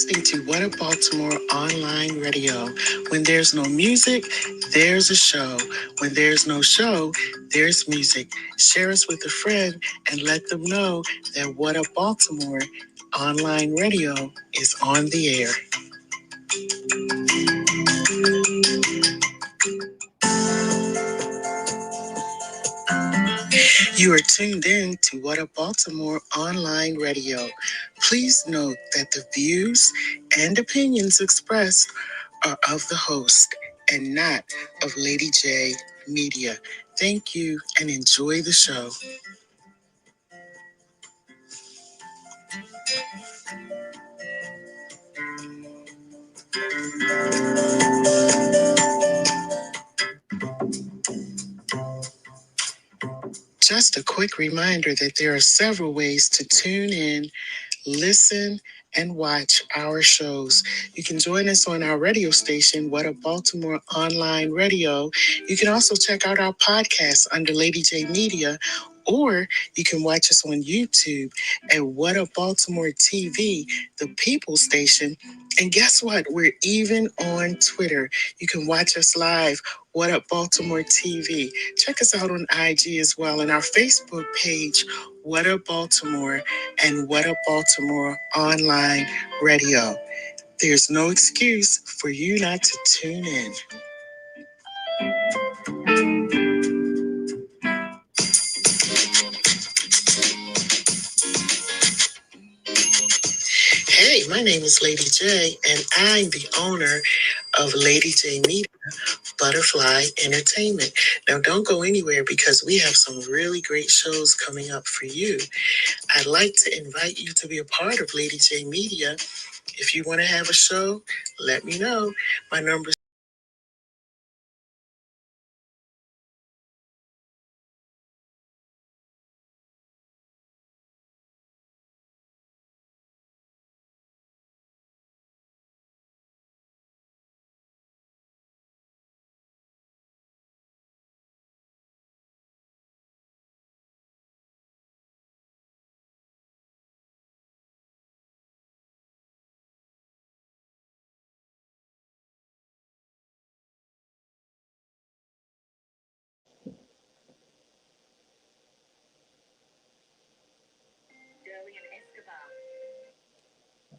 listening to What Up Baltimore online radio. When there's no music, there's a show. When there's no show, there's music. Share us with a friend and let them know that What Up Baltimore online radio is on the air. You are tuned in to What Up Baltimore online radio. Please note that the views and opinions expressed are of the host and not of LadyJ Media. Thank you and enjoy the show. Just a quick reminder that there are several ways to tune in, listen, and watch our shows. You can join us on our radio station, What Up Baltimore Online Radio. You can also check out our podcast under LadyJ Media, or you can watch us on YouTube at What Up Baltimore TV, the People Station. And guess what? We're even on Twitter. You can watch us live, What Up Baltimore TV. Check us out on IG as well, and our Facebook page, What Up Baltimore, and What Up Baltimore Online Radio. There's no excuse for you not to tune in. Hey, my name is Lady J, and I'm the owner of LadyJMedia, Buddafly Entertainment. Now, don't go anywhere because we have some really great shows coming up for you. I'd like to invite you to be a part of LadyJMedia. If you want to have a show, let me know. My number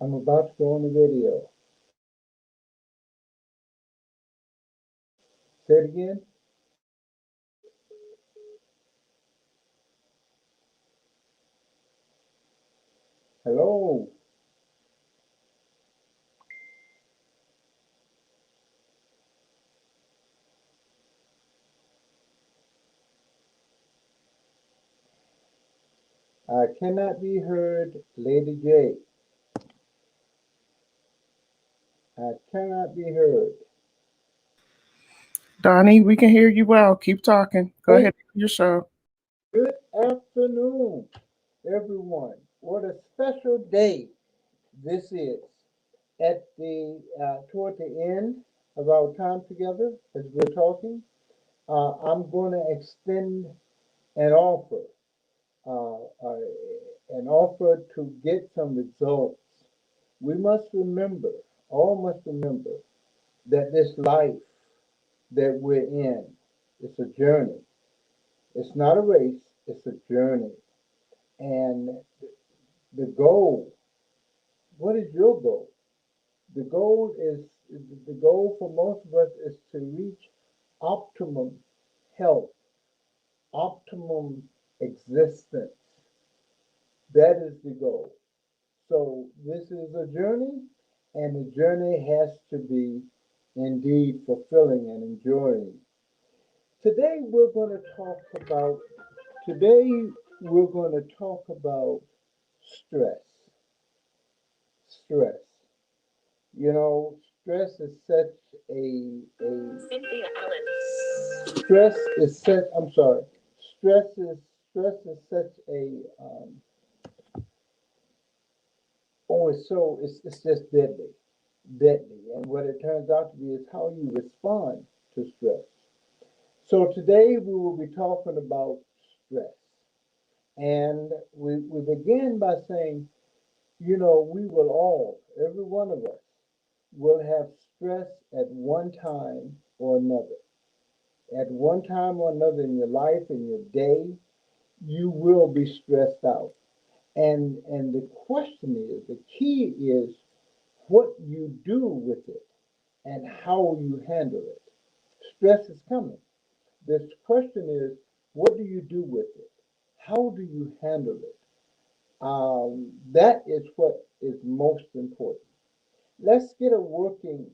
I'm about to go on the video. Say it again. Hello. I cannot be heard, Lady J. I cannot be heard. Donnie, we can hear you well. Keep talking. Go ahead with your show. Good afternoon, everyone. What a special day this is. At the toward the end of our time together, as we're talking, I'm going to extend an offer, an offer to get some results. We must remember, all must remember, that this life that we're in is a journey. It's not a race, it's a journey. And the goal, what is your goal? The goal is the goal for most of us is to reach optimum health, optimum existence. That is the goal. So this is a journey, and the journey has to be indeed fulfilling and enjoying. Today we're going to talk about stress. Stress. You know, stress is such a Cynthia Allen. Stress is such. I'm sorry. Stress is such a it's just deadly. And what it turns out to be is how you respond to stress. So today we will be talking about stress. And we begin by saying We will all, every one of us, will have stress at one time or another. At one time or another in your life, in your day, you will be stressed out. And the question is, the key is what you do with it and how you handle it. Stress is coming. This question is, what do you do with it? How do you handle it? That is what is most important. Let's get a working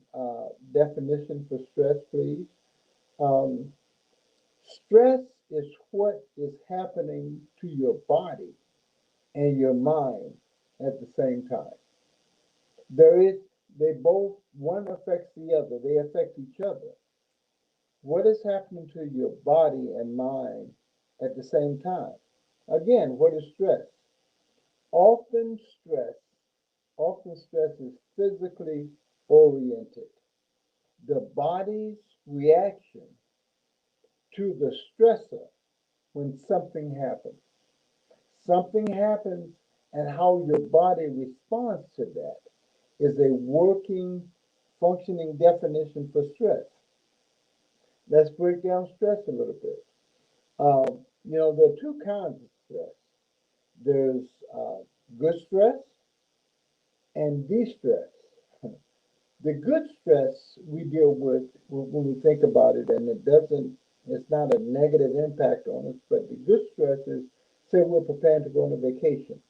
definition for stress, please. Um, Stress is what is happening to your body and your mind at the same time. There is, they both, one affects the other, they affect each other. What is happening to your body and mind at the same time? Again, what is stress? Often stress, often stress is physically oriented. The body's reaction to the stressor when something happens. Something happens, and how your body responds to that is a working, functioning definition for stress. Let's break down stress a little bit. There are two kinds of stress. There's good stress and de-stress. The good stress we deal with when we think about it, and it's not a negative impact on us, but the good stress is, say we're preparing to go on a vacation,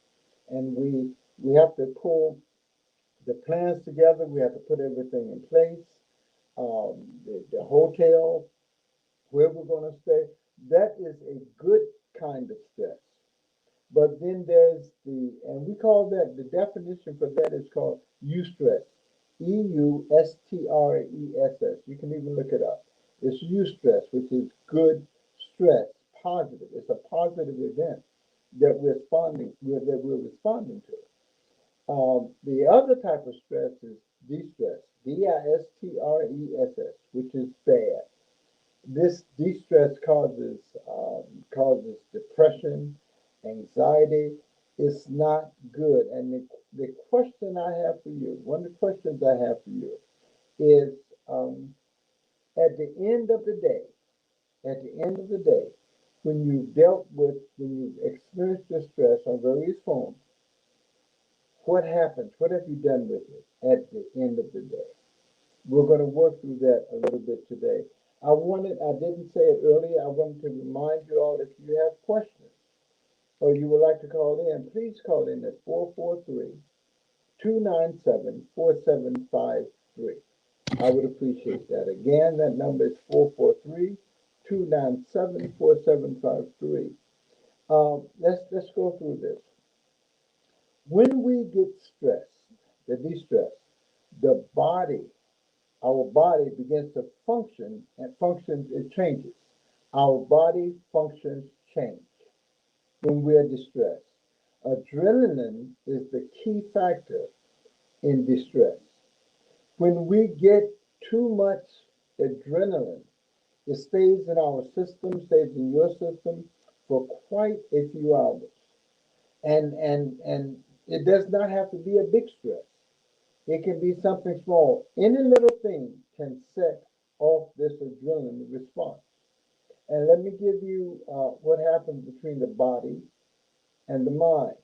and we have to pull the plans together, we have to put everything in place, the hotel, where we're going to stay. That is a good kind of stress. But then there's and we call that, the definition for that is called eustress. eustress. You can even look it up. It's eustress, which is good stress, positive. It's a positive event that we're responding to. The other type of stress is distress, distress, which is bad. This distress causes depression, anxiety. It's not good. And the question I have for you, one of the questions I have for you is, at the end of the day, at the end of the day, when you've experienced distress on various forms, what happens? What have you done with it at the end of the day? We're going to work through that a little bit today. I didn't say it earlier, I wanted to remind you all, if you have questions or you would like to call in, please call in at 443-297-4753. I would appreciate that. Again, that number is 443-297-4753. Let's go through this. When we get stressed, the distress, the body, our body begins to function, and functions, it changes. Our body functions change when we're distressed. Adrenaline is the key factor in distress. When we get too much adrenaline, it stays in our system, stays in your system for quite a few hours. And it does not have to be a big stress. It can be something small. Any little thing can set off this adrenaline response. And let me give you what happens between the body and the mind.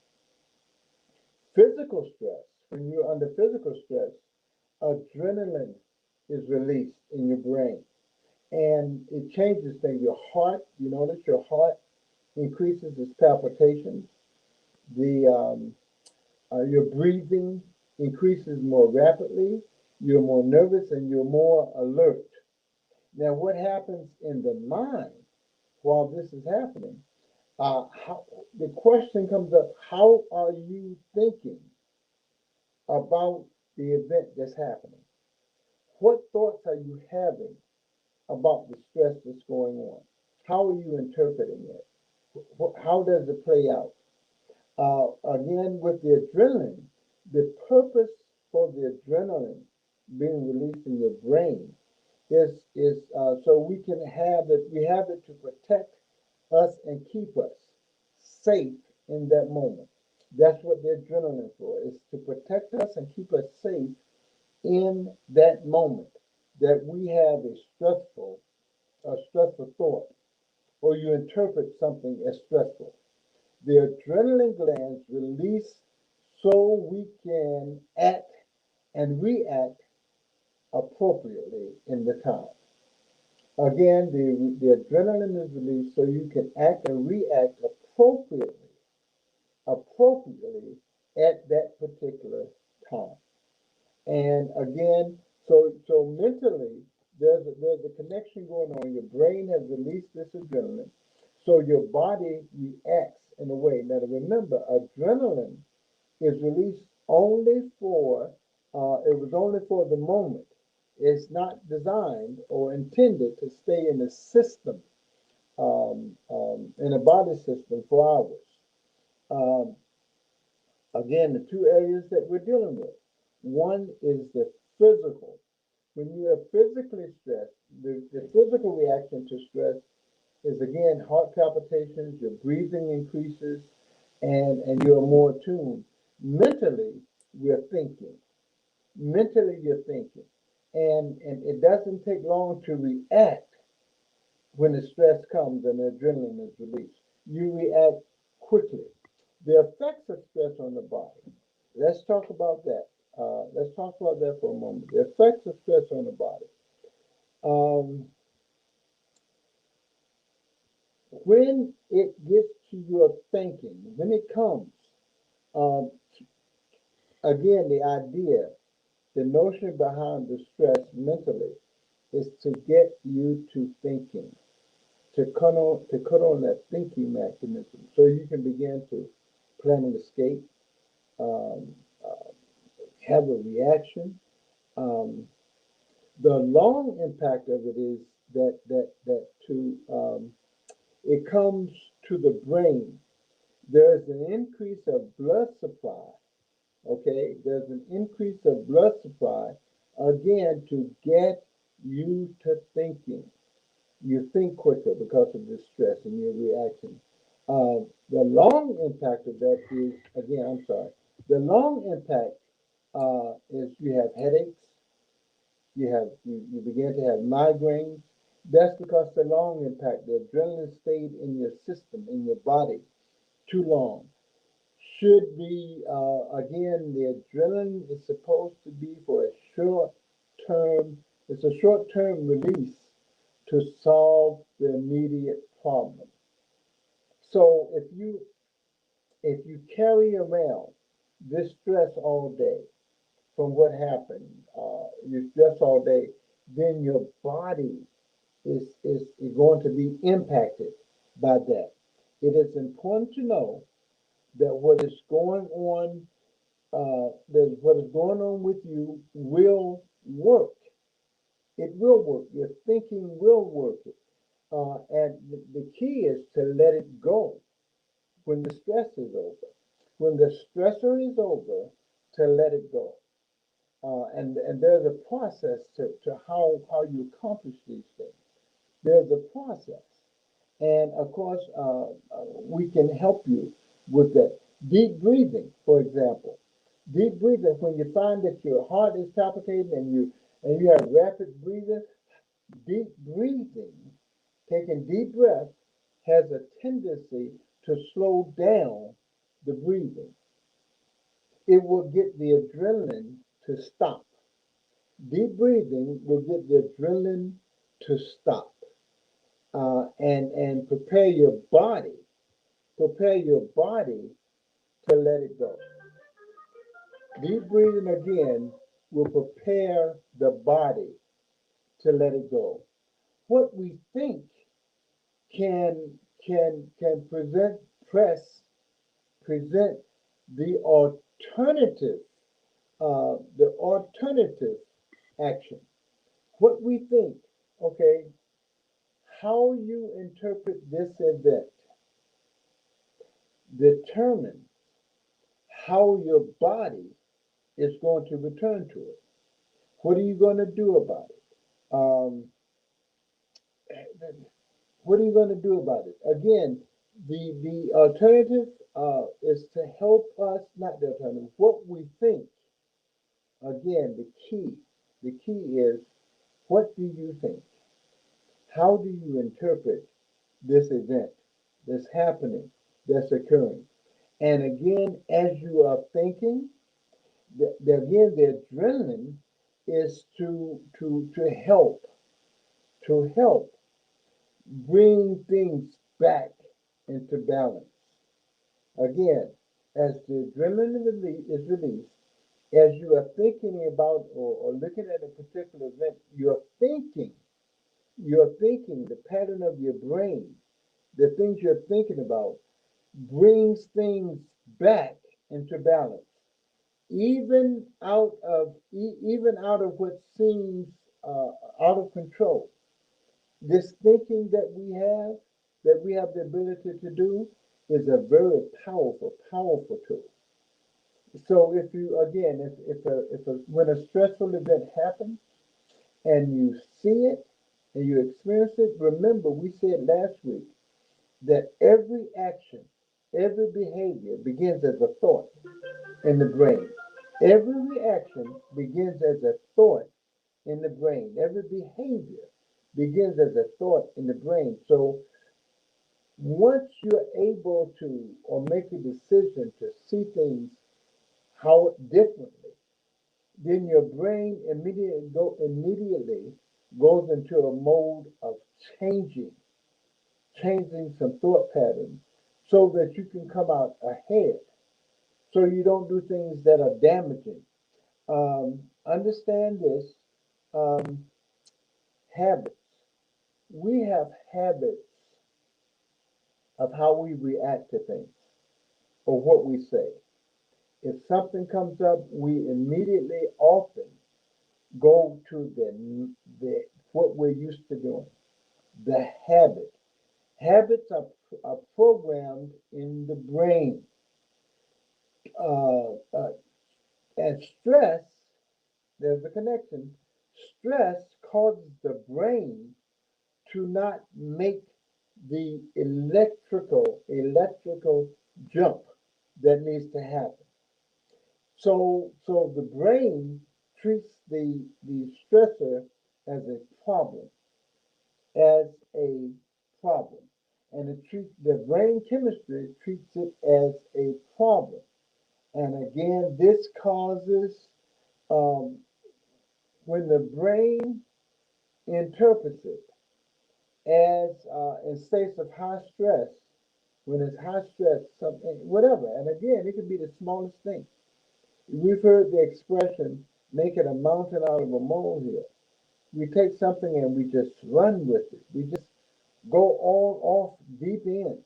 Physical stress, when you're under physical stress, adrenaline is released in your brain. And it changes things. Your heart, you notice your heart increases its palpitations. Your breathing increases more rapidly. You're more nervous and you're more alert. Now, what happens in the mind while this is happening? The question comes up: how are you thinking about the event that's happening? What thoughts are you having about the stress that's going on? How are you interpreting it? How does it play out? Again, with the adrenaline, the purpose for the adrenaline being released in your brain is so we can have it. We have it to protect us and keep us safe in that moment. That's what the adrenaline for. It's to protect us and keep us safe in that moment that we have a stressful thought, or you interpret something as stressful. The adrenaline glands release so we can act and react appropriately in the time. Again, the adrenaline is released so you can act and react appropriately at that particular time. And again, so mentally, there's a connection going on. Your brain has released this adrenaline, so your body reacts in a way. Now, remember, adrenaline is released only for it was only for the moment. It's not designed or intended to stay in the system, in a body system for hours. Um, Again, the two areas that we're dealing with. One is the physical. When you are physically stressed, the physical reaction to stress is again heart palpitations, your breathing increases, and you're more attuned. Mentally, you're thinking. Mentally, you're thinking. And it doesn't take long to react when the stress comes and the adrenaline is released. You react quickly. The effects of stress on the body. Let's talk about that. Let's talk about that for a moment. The effects of stress on the body. Um, when it gets to your thinking, when it comes, um, again, the idea, the notion behind the stress mentally is to get you to thinking, to cut on that thinking mechanism, so you can begin to plan an escape, um, uh, have a reaction. Um, the long impact of it is that to it comes to the brain. There's an increase of blood supply. Okay, there's an increase of blood supply again to get you to thinking. You think quicker because of this stress and your reaction. The long impact of that is, again, I'm sorry, the long impact is you have headaches, you begin to have migraines. That's because the long impact, the adrenaline stayed in your system, in your body, too long. Should be, again, the adrenaline is supposed to be for a short term, it's a short term release to solve the immediate problem. So if you carry around this stress all day from what happened, you stress all day, then your body is going to be impacted by that. It is important to know that what is going on with you will work. It will work. Your thinking will work. And the key is to let it go when the stress is over. When the stressor is over, to let it go. And there's a process to how you accomplish these things. There's a process. And of course, we can help you with that. Deep breathing, for example. Deep breathing, when you find that your heart is palpitating and you have rapid breathing, deep breathing, taking deep breaths, has a tendency to slow down the breathing. It will get the adrenaline to stop. Deep breathing will get the adrenaline to stop, and prepare your body to let it go. Deep breathing again will prepare the body to let it go. What we think can present the alternative action. What we think, okay, how you interpret this event determines how your body is going to return to it. What are you going to do about it? Um, what are you going to do about it? Again, The alternative is to help us, not the alternative, what we think. Again, the key is, what do you think? How do you interpret this event that's happening, that's occurring? And again, as you are thinking, again, the adrenaline is to help bring things back into balance. Again, as the adrenaline is released, as you are thinking about or looking at a particular event, you're thinking the pattern of your brain, the things you're thinking about brings things back into balance, even out of what seems out of control. This thinking that we have the ability to do is a very powerful, powerful tool. So if you again, if when a stressful event happens and you see it and you experience it, remember we said last week that every action, every behavior begins as a thought in the brain. Every reaction begins as a thought in the brain. Every behavior begins as a thought in the brain. So once you're able to or make a decision to see things how differently, then your brain immediately goes into a mode of changing, changing some thought patterns so that you can come out ahead. So you don't do things that are damaging. Understand this, um, habits. We have habits of how we react to things or what we say. If something comes up, we immediately often go to the what we're used to doing, the habit. Habits are programmed in the brain. Uh, uh, and stress, there's a connection. Stress causes the brain to not make the electrical jump that needs to happen. So the brain treats the stressor as a problem, as a problem, and the brain chemistry treats it as a problem. And again, this causes um, when the brain interprets it as in states of high stress, when it's high stress, something, whatever. And again, it could be the smallest thing. We've heard the expression, make it a mountain out of a molehill. We take something and we just run with it. We just go all off deep in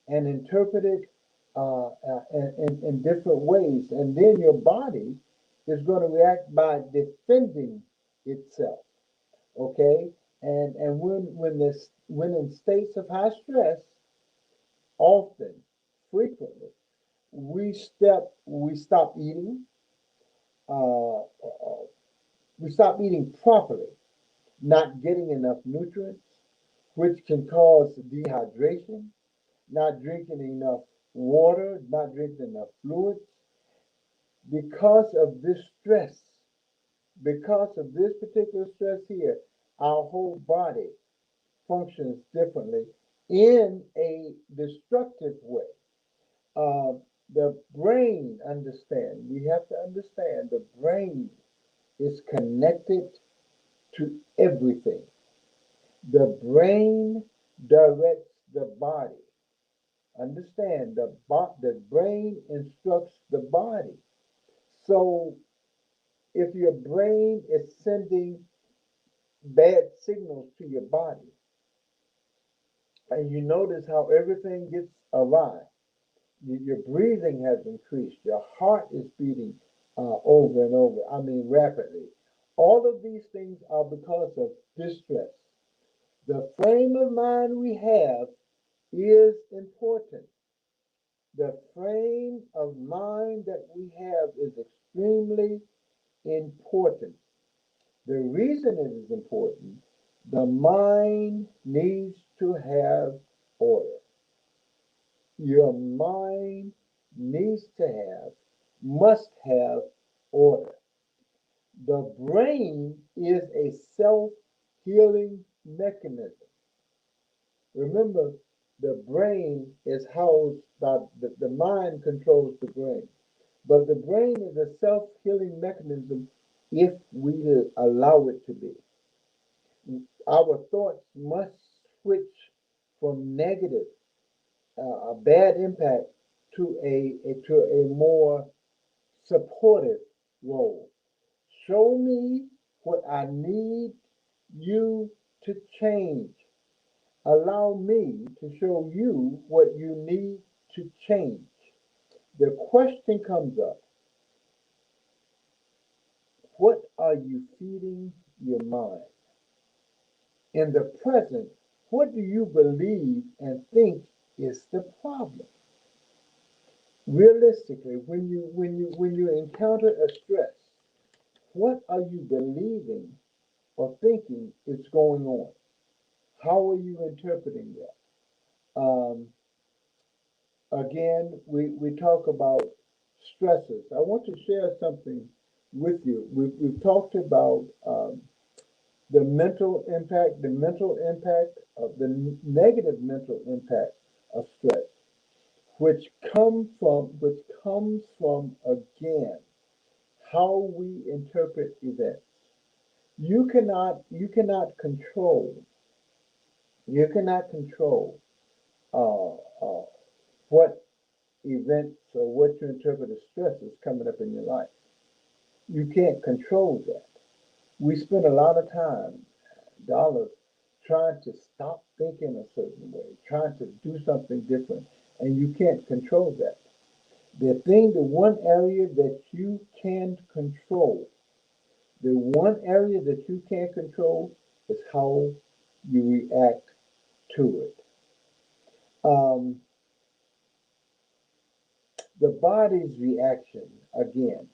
and interpret it in different ways. And then your body is going to react by defending itself. Okay? And when in states of high stress, often, frequently, we stop eating, we stop eating properly, not getting enough nutrients, which can cause dehydration, not drinking enough water, not drinking enough fluids, because of this stress, because of this particular stress here, our whole body functions differently in a destructive way. Uh, the brain, we have to understand the brain is connected to everything. The brain directs the body. Understand, the brain instructs the body. So if your brain is sending bad signals to your body, and you notice how everything gets awry, your breathing has increased, your heart is beating over and over, I mean rapidly. All of these things are because of distress. The frame of mind we have is important. The frame of mind that we have is extremely important. The reason it is important, the mind needs to have order. Your mind needs to have, must have order. The brain is a self-healing mechanism. Remember, the brain is housed by the mind controls the brain. But the brain is a self-healing mechanism if we allow it to be. Our thoughts must switch from negative, a bad impact, to a more supportive role. Show me what I need you to change. Allow me to show you what you need to change. The question comes up, what are you feeding your mind? In the present, what do you believe and think is the problem? Realistically, when you encounter a stress, what are you believing or thinking is going on? How are you interpreting that? Again, we talk about stresses. I want to share something with you. We've talked about the mental impact of the negative mental impact of stress, which comes from again how we interpret events. You cannot control uh, uh, what events or what you interpret as stress is coming up in your life. You can't control that. We spend a lot of time, dollars, trying to stop thinking a certain way, trying to do something different, and you can't control that. The one area that you can control, the one area that you can control is how you react to it. Um, the body's reaction, again,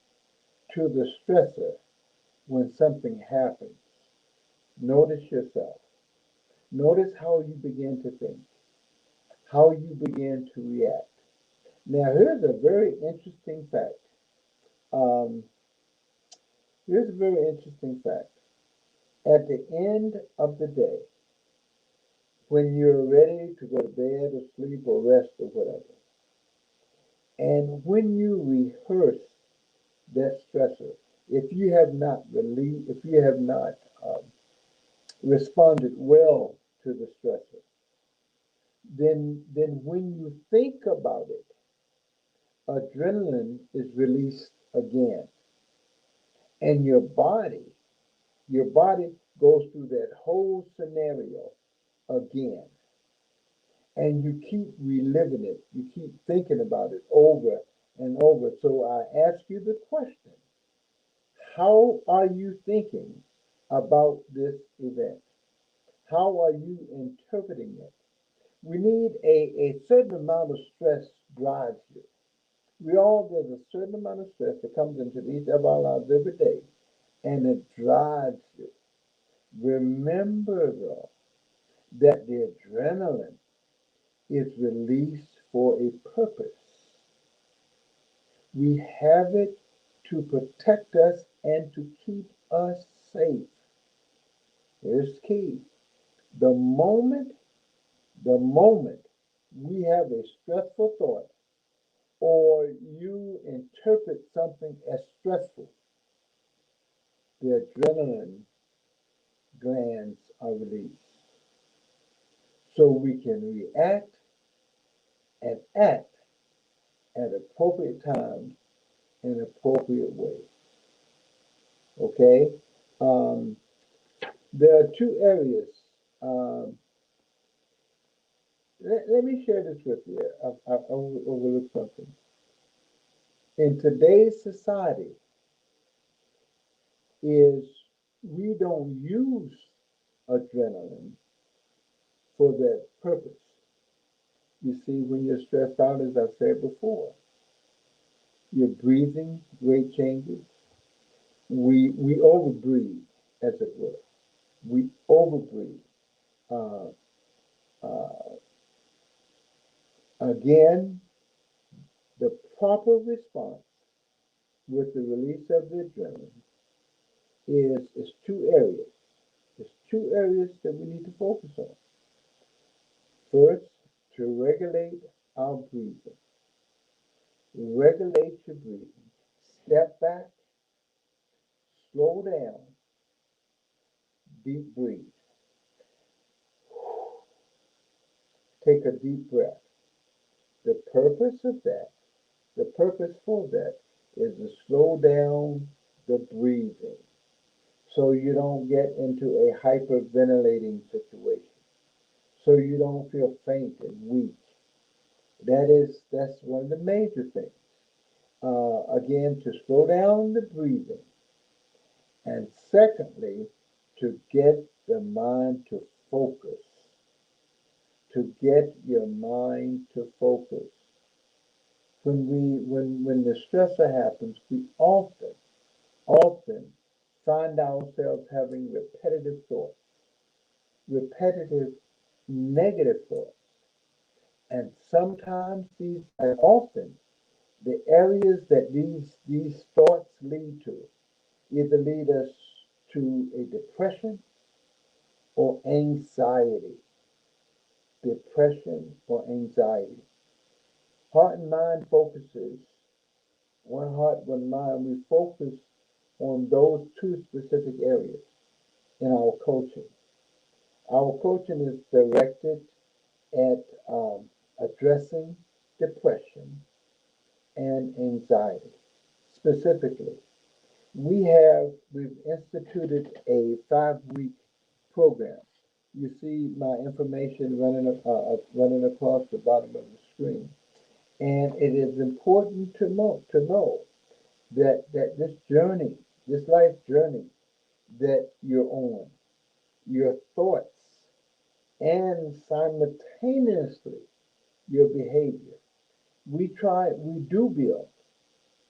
to the stressor when something happens. Notice yourself. Notice how you begin to think, how you begin to react. Now, here's a very interesting fact. Um, here's a very interesting fact. At the end of the day, when you're ready to go to bed or sleep or rest or whatever, and when you rehearse that stressor, if you have not um, responded well to the stressor, then when you think about it, adrenaline is released again, and your body goes through that whole scenario again, and you keep reliving it, you keep thinking about it over and over. So I ask you the question, how are you thinking about this event? How are you interpreting it? We need a certain amount of stress drives you. There's a certain amount of stress that comes into each of our lives every day, and it drives you. Remember, though, that the adrenaline is released for a purpose. We have it to protect us and to keep us safe. Here's key. The moment, the moment we have a stressful thought or you interpret something as stressful, the adrenaline glands are released. So we can react and act at appropriate times in appropriate ways. Okay? Um, there are two areas. Um, let me share this with you. I overlooked something. In today's society, is we don't use adrenaline for that purpose. You see, when you're stressed out, as I've said before, your breathing rate changes. We overbreathe, as it were. We overbreathe. Uh, uh, Again, the proper response with the release of the adrenaline is two areas. There's two areas that we need to focus on. First, to regulate our breathing. Regulate your breathing. Step back, slow down, deep breathe. Take a deep breath. The purpose of that, the purpose for that is to slow down the breathing so you don't get into a hyperventilating situation, so you don't feel faint and weak. That's one of the major things. Again, to slow down the breathing, and secondly, to get the mind to focus, to get your mind to focus. When the stressor happens, we often find ourselves having repetitive thoughts, repetitive negative thoughts. And sometimes and often, the areas that these thoughts lead to either lead us to a depression or anxiety. Depression or anxiety. Heart and mind focuses, one heart, one mind, we focus on those two specific areas in our coaching. Our coaching is directed at addressing depression and anxiety. Specifically, we've instituted a 5-week program. You see my information running across the bottom of the screen, and it is important to know that this journey, this life journey that you're on, your thoughts and simultaneously your behavior. We do build.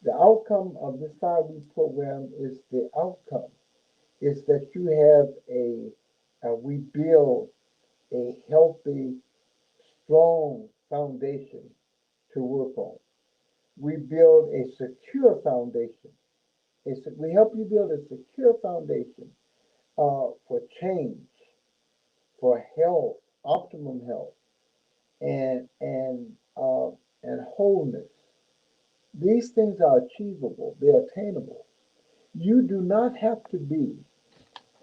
The outcome of this 5-week program is the outcome is that you have we build a healthy, strong foundation to work on. We build a secure foundation. We help you build a secure foundation for change, for health, optimum health, and wholeness. These things are achievable. They're attainable. You do not have to be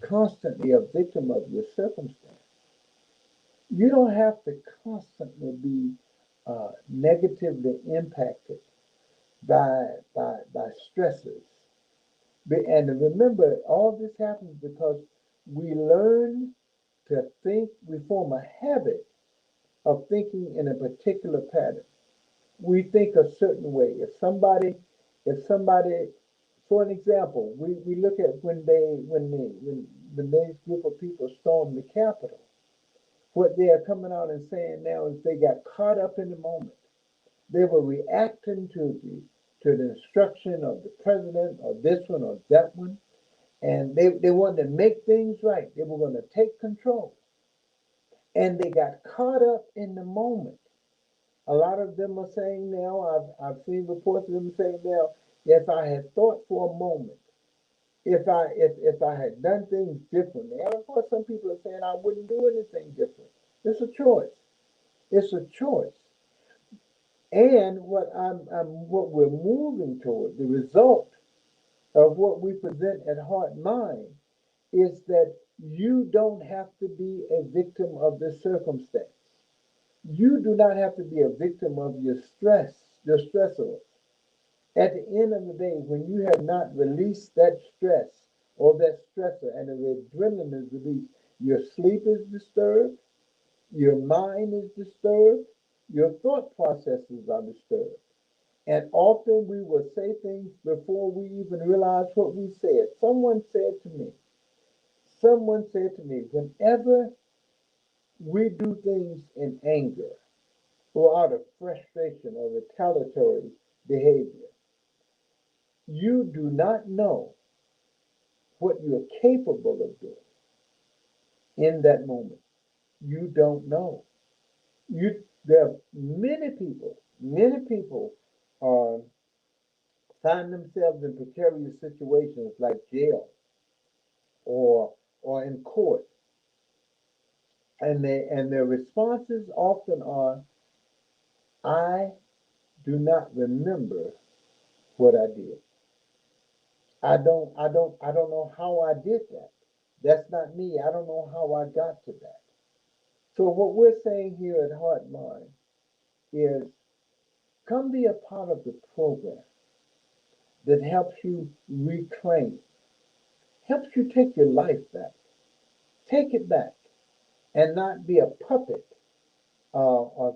constantly a victim of your circumstance. You don't have to constantly be negatively impacted by stresses. And remember, all this happens because we learn to think, we form a habit of thinking in a particular pattern. We think a certain way. If somebody, for an example, we look at when this group of people stormed the Capitol, what they are coming out and saying now is they got caught up in the moment. They were reacting to the instruction of the president or this one or that one, and they wanted to make things right. They were going to take control, and they got caught up in the moment. A lot of them are saying now, I've seen reports of them saying now, if I had thought for a moment, if I had done things differently, and of course some people are saying I wouldn't do anything different. It's a choice. It's a choice. And what we're moving toward, the result of what we present at Heart Mind is that you don't have to be a victim of the circumstance. You do not have to be a victim of your stress, your stressor. At the end of the day, when you have not released that stress or that stressor and the adrenaline is released, your sleep is disturbed, your mind is disturbed, your thought processes are disturbed. And often we will say things before we even realize what we said. Someone said to me, whenever we do things in anger or out of frustration or retaliatory behavior, you do not know what you're capable of doing in that moment. You don't know. There are many people uh, find themselves in precarious situations like jail or in court, and their responses often are, "I do not remember what I did. I don't know how I did that. That's not me. I don't know how I got to that." So what we're saying here at Heart Mind is, come be a part of the program that helps you reclaim, helps you take your life back, take it back, and not be a puppet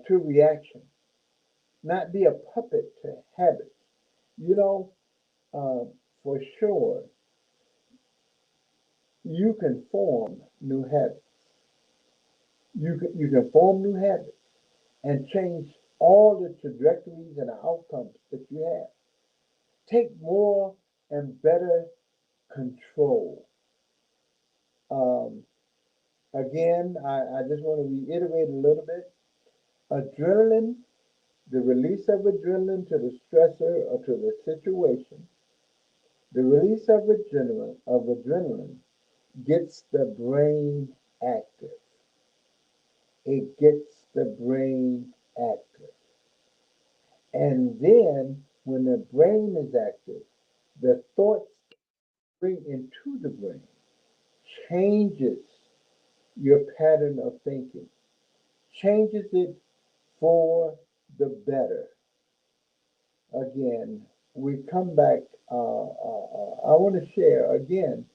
to reaction, not be a puppet to habits. You know, for sure, you can form new habits. You can form new habits and change all the trajectories and outcomes that you have. Take more and better control. Um, Again, I just want to reiterate a little bit. Adrenaline, the release of adrenaline to the stressor or to the situation, the release of adrenaline gets the brain active. It gets the brain active. And then when the brain is active, the thoughts bring into the brain changes your pattern of thinking, changes it for the better. Again, we come back. I want to share again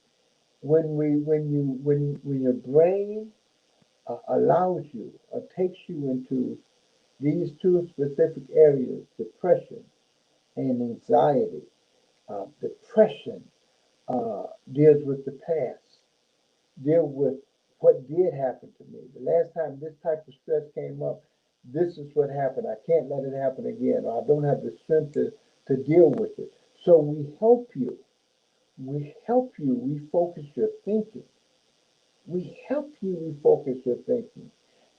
when your brain allows you or takes you into these two specific areas, depression and anxiety. Depression deals with the past, deal with what did happen to me. The last time this type of stress came up, this is what happened. I can't let it happen again, or I don't have the strength to deal with it. So we help you refocus your thinking. We help you refocus your thinking.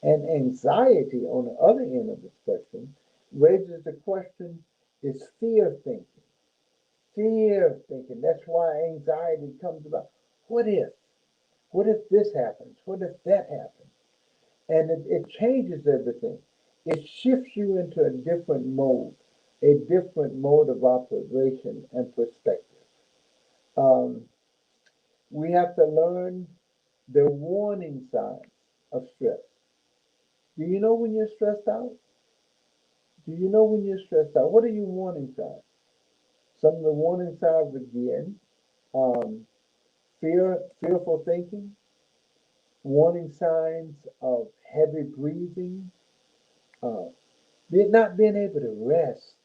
And anxiety, on the other end of the spectrum, raises the question, is fear thinking. Fear thinking. That's why anxiety comes about. What if? What if this happens? What if that happens? And it changes everything. It shifts you into a different mode of operation and perspective. Um, we have to learn the warning signs of stress. Do you know when you're stressed out? Do you know when you're stressed out? What are your warning signs? Some of the warning signs again, um, fearful thinking, warning signs of heavy breathing, uh, not being able to rest,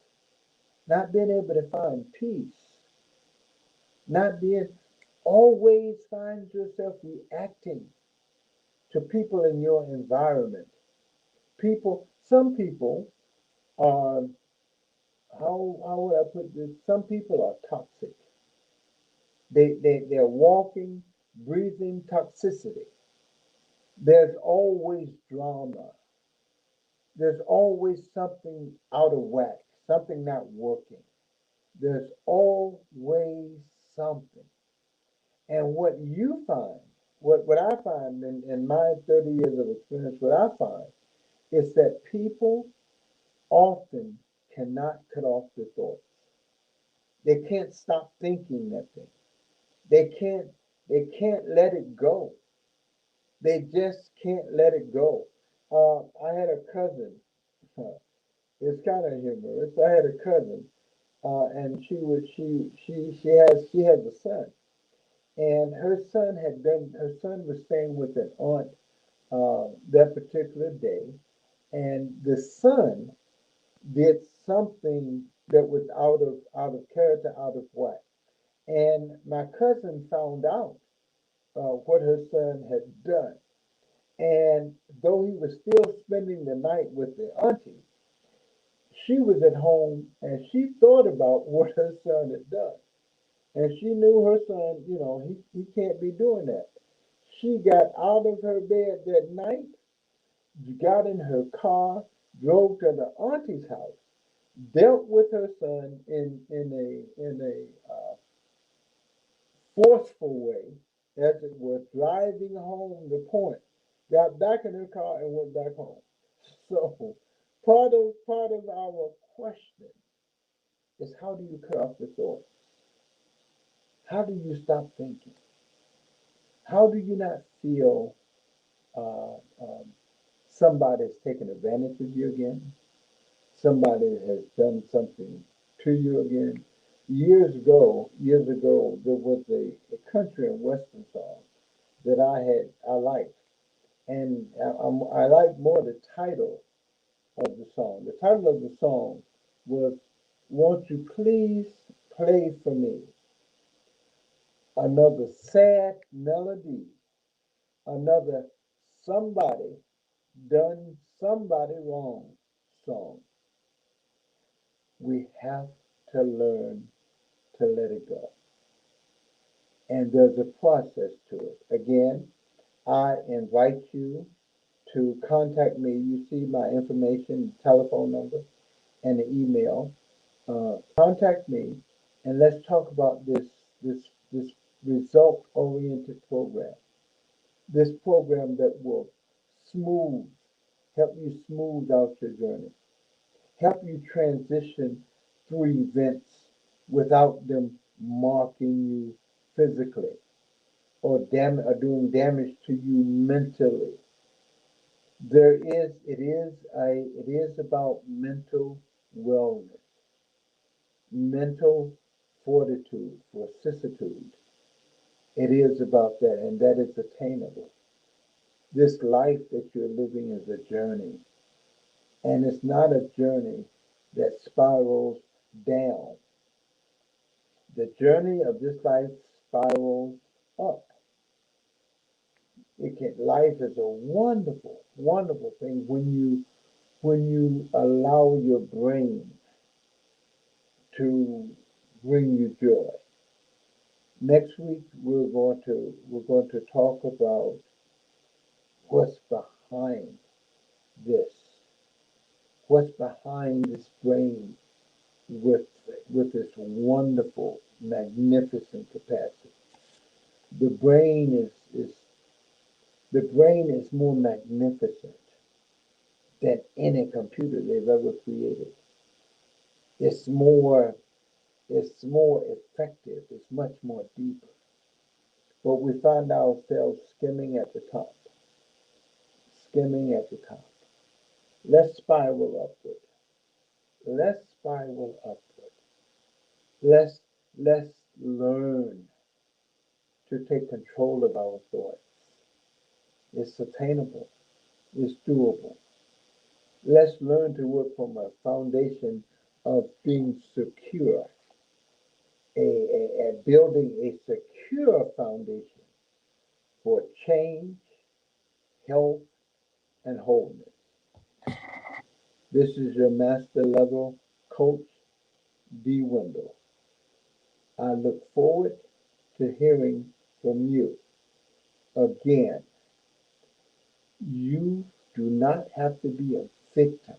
not being able to find peace, not being always find yourself reacting to people in your environment. Some people are, how would I put this? Some people are toxic. They're walking, breathing toxicity. There's always drama. There's always something out of whack, something not working. There's always something. And what I find in my 30 years of experience, what I find is that people often cannot cut off their thoughts. They can't stop thinking that thing. They can't let it go. They just can't let it go. I had a cousin. It's kind of humorous. I had a cousin, and she has a son, and her son was staying with an aunt that particular day, and the son did something that was out of character, out of whack, and my cousin found out what her son had done, and though he was still spending the night with the auntie, she was at home and she thought about what her son had done. And she knew her son, he can't be doing that. She got out of her bed that night, got in her car, drove to the auntie's house, dealt with her son in a forceful way, as it was driving home the point, got back in her car and went back home. So part of our question is, how do you cut off the thought? How do you stop thinking? How do you not feel uh, um, somebody's taken advantage of you again? Somebody has done something to you again. Years ago, there was a country and western song that I liked, and I like more the title of the song. The title of the song was "Won't You Please Play for Me Another Sad Melody, Another Somebody Done Somebody Wrong Song." We have to learn to let it go. And there's a process to it. Again, I invite you to contact me. You see my information, telephone number, and the email. Contact me, and let's talk about this result-oriented program. This program that will smooth, help you smooth out your journey, help you transition through events without them marking you physically or doing damage to you mentally. It is about mental wellness, mental fortitude, vicissitude. It is about that, and that is attainable. This life that you're living is a journey, and it's not a journey that spirals down. The journey of this life spirals up. Life is a wonderful, wonderful thing when you allow your brain to bring you joy. Next week we're going to talk about what's behind this, what's behind this brain with with this wonderful, magnificent capacity. The brain is more magnificent than any computer they've ever created. It's more it's more effective. It's much more deeper. But we find ourselves skimming at the top. Let's spiral upward. Let's spiral upward. Let's learn to take control of our thoughts. It's attainable. It's doable. Let's learn to work from a foundation of being secure, building a secure foundation for change, health, and wholeness. This is your master level coach, DWendell. I look forward to hearing from you. Again, you do not have to be a victim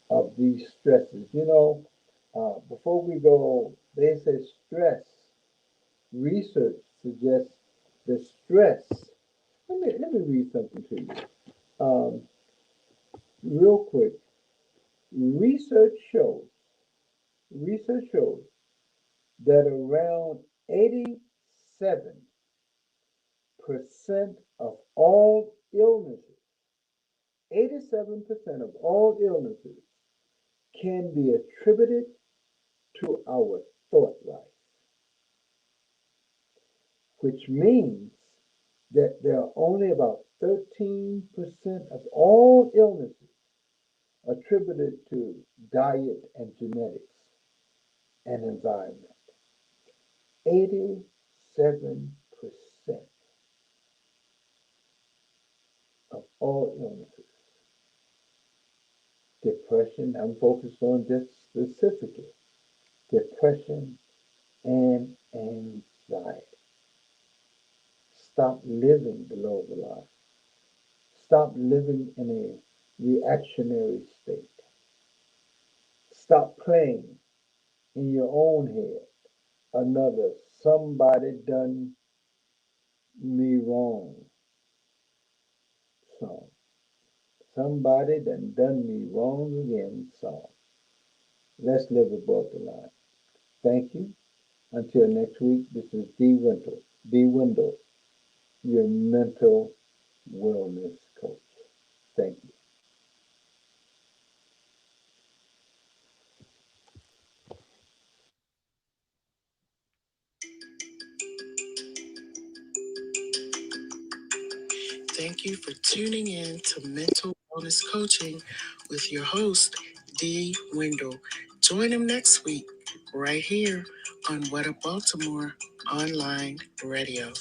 of these stresses. Before we go, they say stress. Research suggests that stress. Let me read something to you, real quick. Research shows research shows that around 87% of all illnesses, 87% of all illnesses can be attributed to our thought life, which means that there are only about 13% of all illnesses attributed to diet and genetics and environment. 87% of all illnesses. Depression, I'm focused on this specifically. Depression and anxiety. Stop living below the line. Stop living reactionary state. Stop playing in your own head another somebody done me wrong song. Somebody done me wrong again song. Let's live above the line. Thank you. Until next week, this is DWendell, your mental wellness coach. Thank you. Thank you for tuning in to Mental Wellness Coaching with your host, DWendell. Join him next week, right here on What Up Baltimore Online Radio.